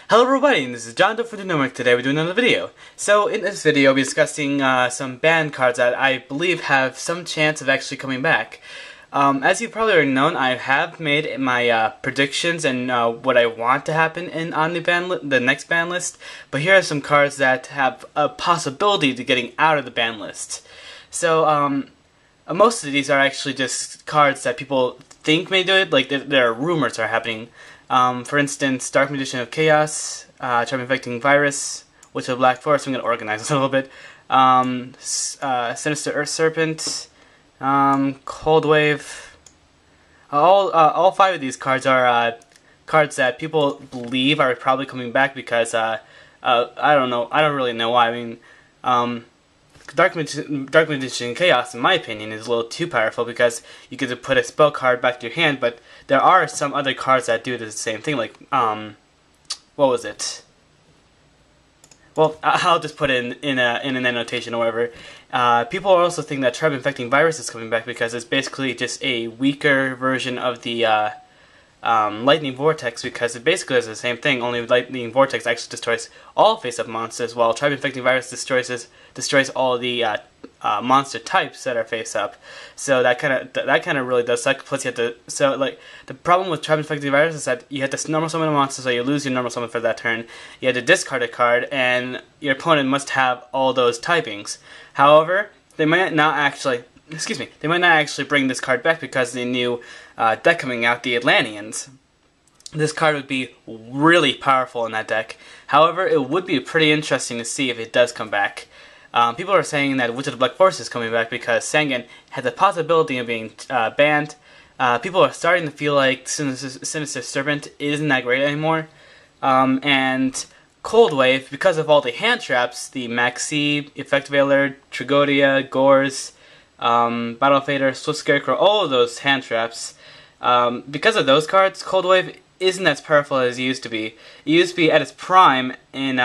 Hello everybody, this is John from Genomic. Today we're doing another video. So in this video we'll be discussing some banned cards that I believe have some chance of actually coming back. As you've probably already known, I have made my predictions and what I want to happen on the next ban list, but here are some cards that have a possibility to getting out of the ban list. So most of these are actually just cards that people think may do it, like there are rumors are happening. For instance, Dark Magician of Chaos, Charm Infecting Virus, Witch of Black Forest. I'm going to organize this a little bit. Sinister Earth Serpent, Cold Wave. All five of these cards are cards that people believe are probably coming back because I don't know. I don't really know why. I mean, Dark Magician Chaos, in my opinion, is a little too powerful because you get to put a spell card back to your hand, but there are some other cards that do the same thing, like, what was it? Well, I'll just put it in an annotation or whatever. People also think that Charm Infecting Virus is coming back because it's basically just a weaker version of the Lightning Vortex, because it basically is the same thing, only Lightning Vortex actually destroys all face-up monsters, while Charm Infecting Virus destroys all the monster types that are face-up. So that kind of really does suck. Plus, you have to the problem with Charm Infecting Virus is that you have to normal summon a monster, so you lose your normal summon for that turn. You have to discard a card, and your opponent must have all those typings. However, they might not actually. They might not actually bring this card back because of the new deck coming out, the Atlanteans. This card would be really powerful in that deck. However, it would be pretty interesting to see if it does come back. People are saying that Witch of the Black Forest is coming back because Sangan has the possibility of being banned. People are starting to feel like Sinister Serpent isn't that great anymore. And Cold Wave, because of all the hand traps, the Maxi, Effect Veiler, Trigodia, Gores, Battle Fader, Swift Scarecrow, all of those hand traps. Because of those cards, Cold Wave isn't as powerful as it used to be. It used to be at its prime in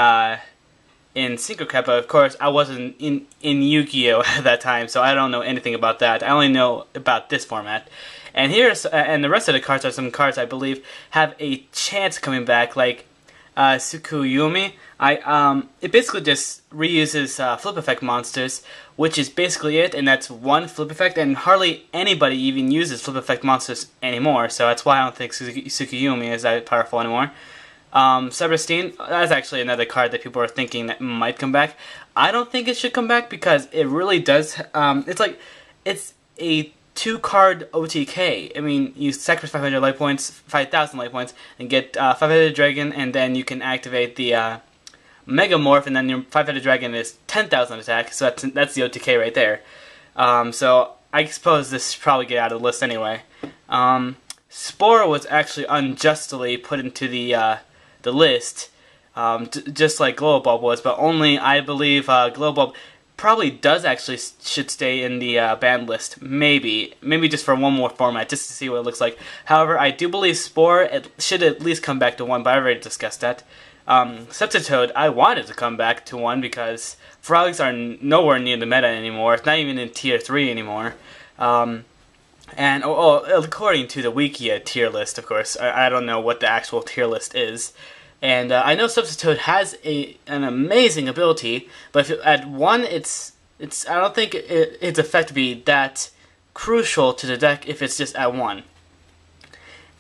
Synchro Cat, but of course I wasn't in Yu-Gi-Oh! At that time, so I don't know anything about that. I only know about this format. And and the rest of the cards are some cards I believe have a chance coming back, like Tsukuyomi. It basically just reuses flip effect monsters, which is basically it, and that's one flip effect, and hardly anybody even uses flip effect monsters anymore, so that's why I don't think Tsukuyomi is that powerful anymore. Sebastian, that's actually another card that people are thinking that might come back. I don't think it should come back because it really does, it's a 2-card OTK. I mean, you sacrifice 500 life points, 5,000 life points, and get 5-headed dragon, and then you can activate the Megamorph, and then your 5-headed dragon is 10,000 attack, so that's the OTK right there. So I suppose this should probably get out of the list anyway. Spore was actually unjustly put into the list, just like Glow Bulb was, but only I believe Glow Bulb probably should stay in the banned list. Maybe just for one more format, just to see what it looks like. However, I do believe Spore should at least come back to 1, but I already discussed that. Septitoad, I wanted to come back to 1 because frogs are nowhere near the meta anymore. It's not even in tier 3 anymore. And according to the Wikia tier list, of course, I don't know what the actual tier list is. And I know Substitute has an amazing ability, but at 1, I don't think its effect would be that crucial to the deck if it's just at 1.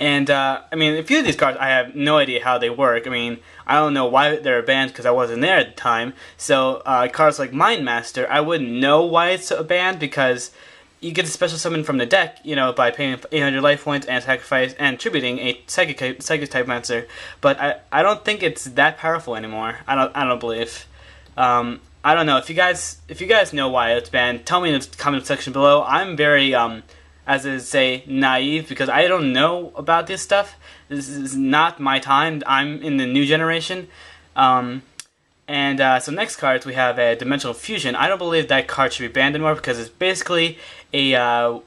And I mean, a few of these cards, I have no idea how they work. I mean, I don't know why they're banned because I wasn't there at the time. So cards like Mind Master, I wouldn't know why it's banned because you get a special summon from the deck, by paying 800 life points and sacrifice and tributing a psychic type monster. But I don't think it's that powerful anymore. I don't believe. I don't know if you guys know why it's banned. Tell me in the comment section below. I'm very as I say, naive because I don't know about this stuff. This is not my time. I'm in the new generation. So next cards we have a Dimensional Fusion. I don't believe that card should be banned anymore because it's basically a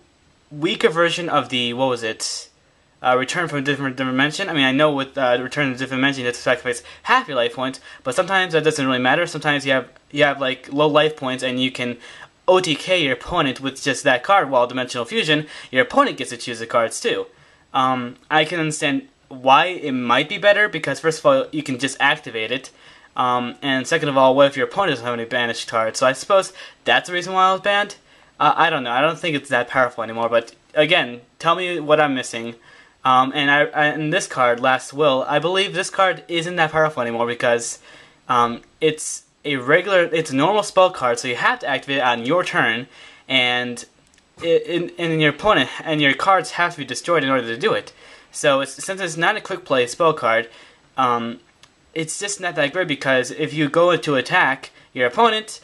weaker version of the, what was it? Return from a different dimension. I mean, I know with Return to a different dimension you have to sacrifice half your life points, but sometimes that doesn't really matter. Sometimes you have like low life points and you can OTK your opponent with just that card, while Dimensional Fusion, your opponent gets to choose the cards too. I can understand why it might be better, because first of all, you can just activate it. And second of all, what if your opponent doesn't have any banished cards? So I suppose that's the reason why it was banned. I don't know. I don't think it's that powerful anymore. But again, tell me what I'm missing. And this card, Last Will, I believe this card isn't that powerful anymore because it's a normal spell card, so you have to activate it on your turn, and your opponent and your cards have to be destroyed in order to do it. So since it's not a quick play spell card, it's just not that great, because if you go to attack your opponent,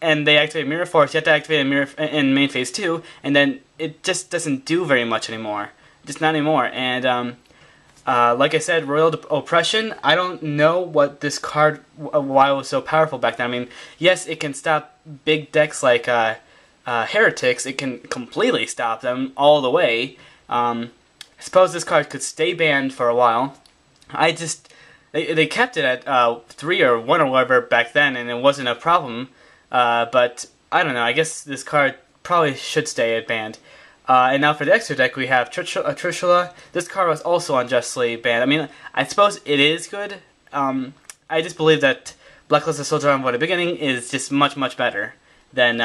and they activate Mirror Force, you have to activate a Mirror in main phase 2, and then it just doesn't do very much anymore. Just not anymore. And like I said, Royal Oppression, I don't know what this card, why it was so powerful back then. I mean, yes, it can stop big decks like Heretics. It can completely stop them all the way. I suppose this card could stay banned for a while. They kept it at 3 or 1 or whatever back then, and it wasn't a problem. But I don't know. I guess this card probably should stay banned. And now for the extra deck, we have Trishula. This card was also unjustly banned. I mean, I suppose it is good. I just believe that Blacklisted Soldier on the Beginning is just much better than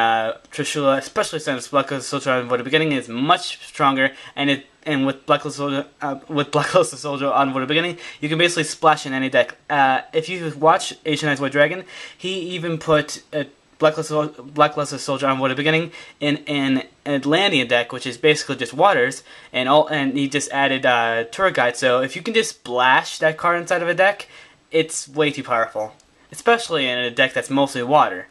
Trishula, especially since Blacklisted Soldier on the Beginning is much stronger, and with Blacklisted Soldier on the Beginning, you can basically splash in any deck. If you watch Asian Eyes White Dragon, he even put Blacklisted Soldier on the Beginning in an Atlantean deck, which is basically just waters, and he just added Tour Guide. So if you can just splash that card inside of a deck, it's way too powerful, especially in a deck that's mostly water.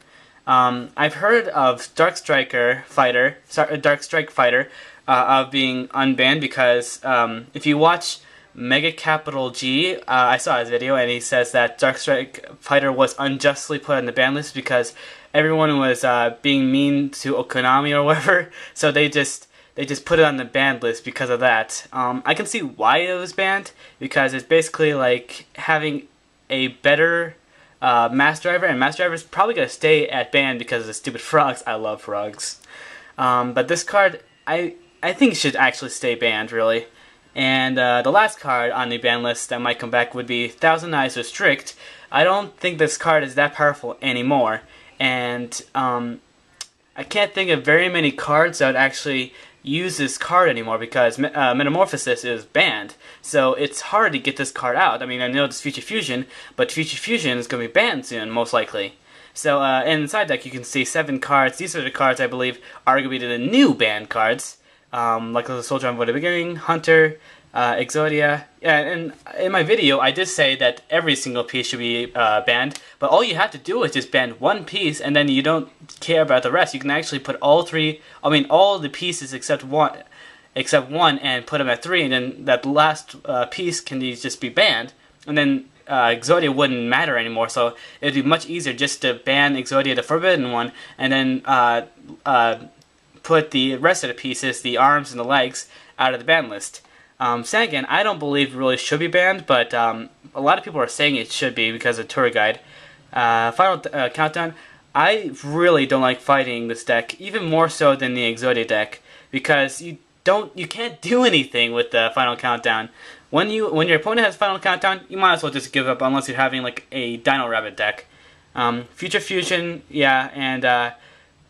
I've heard of Dark Strike Fighter of being unbanned because if you watch Mega Capital G, I saw his video, and he says that Dark Strike Fighter was unjustly put on the ban list because everyone was being mean to Okonami or whatever, so they just put it on the banned list because of that. I can see why it was banned, because it's basically like having a better Mass Driver, and Mass Driver is probably going to stay at banned because of the stupid frogs. I love frogs. But this card, I think should actually stay banned, really. And the last card on the ban list that might come back would be Thousand Eyes Restrict. I don't think this card is that powerful anymore. And I can't think of very many cards that would actually use this card anymore because Metamorphosis is banned. So it's hard to get this card out. I mean, I know it's Future Fusion, but Future Fusion is going to be banned soon, most likely. So inside deck, you can see 7 cards. These are the cards I believe are going to be the new banned cards. Like the Soldier on the Beginning, Hunter, Exodia. Yeah, and in my video, I did say that every single piece should be banned, but all you have to do is just ban one piece, and then you don't care about the rest. You can actually put all the pieces except one, and put them at 3, and then that last piece can just be banned, and then Exodia wouldn't matter anymore, so it would be much easier just to ban Exodia, the Forbidden One, and then put the rest of the pieces, the arms and the legs, out of the ban list. Saying again, I don't believe it really should be banned, but a lot of people are saying it should be because of Tour Guide. Final Countdown, I really don't like fighting this deck, even more so than the Exodia deck, because you can't do anything with the Final Countdown. When your opponent has Final Countdown, you might as well just give up unless you're having like a Dino Rabbit deck. Future Fusion, yeah, and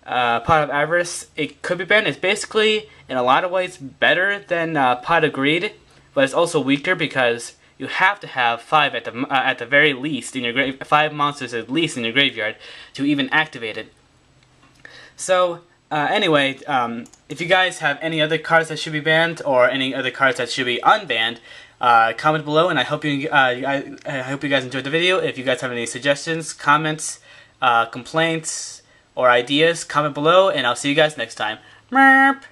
Pot of Avarice, it could be banned. It's basically, in a lot of ways, better than Pot of Greed, but it's also weaker because you have to have 5 at the very least in your 5 monsters at least in your graveyard to even activate it. So anyway, if you guys have any other cards that should be banned or any other cards that should be unbanned, comment below, and I hope you guys enjoyed the video. If you guys have any suggestions, comments, complaints, or ideas, comment below, and I'll see you guys next time. Merp!